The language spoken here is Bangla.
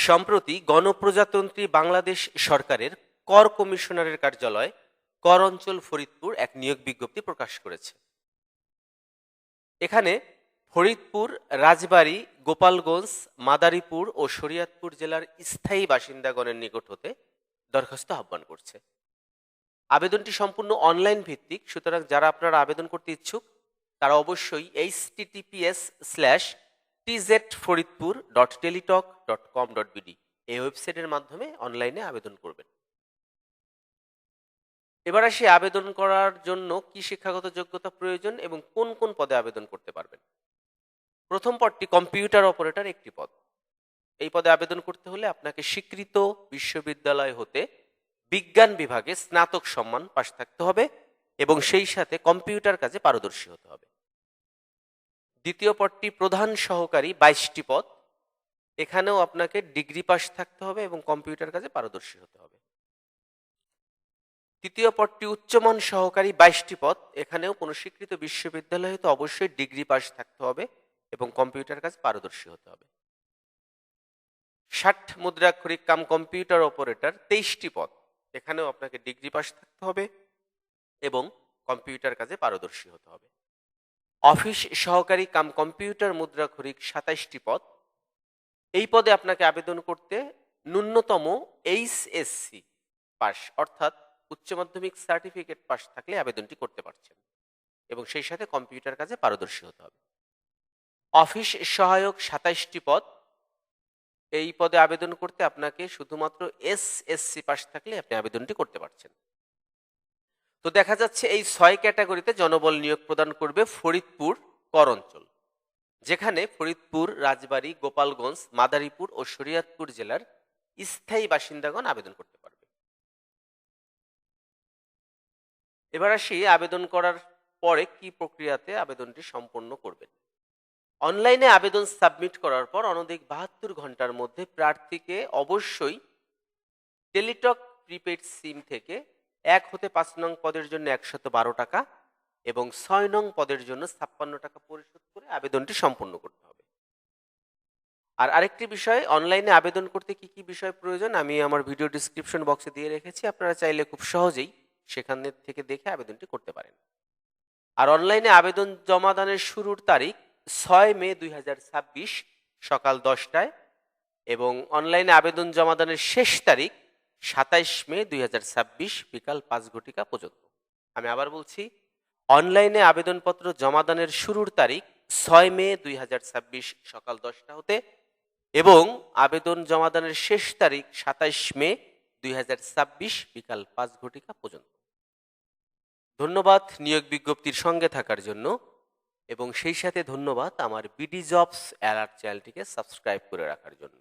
সম্প্রতি গণপ্রজাতন্ত্রী বাংলাদেশ সরকারের কর কমিশনারের কার্যালয় কর অঞ্চল ফরিদপুর এক নিয়োগ বিজ্ঞপ্তি প্রকাশ করেছে। এখানে ফরিদপুর, রাজবাড়ী, গোপালগঞ্জ, মাদারীপুর ও শরীয়তপুর জেলার স্থায়ী বাসিন্দাগণের নিকট হতে দরখাস্ত আহ্বান করছে। আবেদনটি সম্পূর্ণ অনলাইন ভিত্তিক, সুতরাং যারা আপনারা আবেদন করতে ইচ্ছুক তারা অবশ্যই https://tzforidpur.teletalk.com.bd এই ওয়েবসাইটের মাধ্যমে অনলাইনে আবেদন করবেন। এবার আসি আবেদন করার জন্য কি শিক্ষাগত যোগ্যতা প্রয়োজন এবং কোন কোন পদে আবেদন করতে পারবেন। প্রথম পদটি কম্পিউটার অপারেটর একটি পদ। এই পদে আবেদন করতে হলে আপনাকে স্বীকৃত বিশ্ববিদ্যালয় হতে বিজ্ঞান বিভাগে স্নাতক সম্মান পাশ থাকতে হবে এবং সেই সাথে কম্পিউটার কাজে পারদর্শী হতে হবে। দ্বিতীয় পদটি প্রধান সহকারী 22টি পদ। এখানেও আপনাকে ডিগ্রি পাস থাকতে হবে এবং কম্পিউটার কাজে পারদর্শী হতে হবে। তৃতীয় পদটি উচ্চমান সহকারী 22টি পদ। এখানেও কোনো স্বীকৃত বিশ্ববিদ্যালয় হতে অবশ্যই ডিগ্রি পাস থাকতে হবে এবং কম্পিউটার কাজে পারদর্শী হতে হবে। 60 মুদ্রাক্ষরিক কাম কম্পিউটার অপারেটর 23টি পদ। এখানেও আপনাকে ডিগ্রি পাস থাকতে হবে এবং কম্পিউটার কাজে পারদর্শী হতে হবে। অফিস সহকারী কাম কম্পিউটার মুদ্রাক্ষরিক 27টি পদ। এই পদে আপনাকে আবেদন করতে ন্যূনতম এইচএসসি পাস অর্থাৎ উচ্চ মাধ্যমিক সার্টিফিকেট পাস থাকলে আবেদনটি করতে পারছেন এবং সেই সাথে কম্পিউটার কাজে পারদর্শী হতে হবে। অফিস সহায়ক 27টি পদ। এই পদে আবেদন করতে আপনাকে শুধুমাত্র এসএসসি পাস থাকলে আপনি আবেদনটি করতে পারছেন। তো দেখা যাচ্ছে এই 6 ক্যাটাগরিতে জনবল নিয়োগ প্রদান করবে ফরিদপুর কর অঞ্চল, যেখানে ফরিদপুর, রাজবাড়ী, গোপালগঞ্জ, মাদারীপুর ও শরীয়তপুর জেলার স্থায়ী বাসিন্দাগণ আবেদন করতে পারবে। এবার আসি আবেদন করার পরে কি প্রক্রিয়াতে আবেদনটি সম্পন্ন করবেন। অনলাইনে আবেদন সাবমিট করার পর অনধিক 72 ঘন্টার মধ্যে প্রার্থীকে অবশ্যই টেলিটক প্রিপেড সিম থেকে 1 হতে 5 নং পদের জন্য 112 টাকা এবং 6 নং পদের জন্য 56 টাকা পরিশোধ করে আবেদনটি সম্পন্ন করতে হবে। আর আরেকটি বিষয়, অনলাইনে আবেদন করতে কি কি বিষয় প্রয়োজন আমি আমার ভিডিও ডিসক্রিপশন বক্সে দিয়ে রেখেছি, আপনারা চাইলে খুব সহজেই সেখান থেকে দেখে আবেদনটি করতে পারেন। আর অনলাইনে আবেদন জমা দানের শুরুর তারিখ 6 মে 2026 সকাল 10টায় এবং অনলাইনে আবেদন জমা দানের শেষ তারিখ 27 মে 2026 বিকাল 5 ঘটিকা পর্যন্ত। আমি আবার বলছি, অনলাইনে আবেদনপত্র জমা দানের শুরুর তারিখ 6 মে 2026 সকাল 10টা হতে এবং আবেদন জমা দানের শেষ তারিখ 27 মে 2026 বিকাল 5 ঘটিকা পর্যন্ত। ধন্যবাদ নিয়োগ বিজ্ঞপ্তির সঙ্গে থাকার জন্য এবং সেই সাথে ধন্যবাদ আমার বিডি জবস অ্যালার্ট চ্যানেলটিকে সাবস্ক্রাইব করে রাখার জন্য।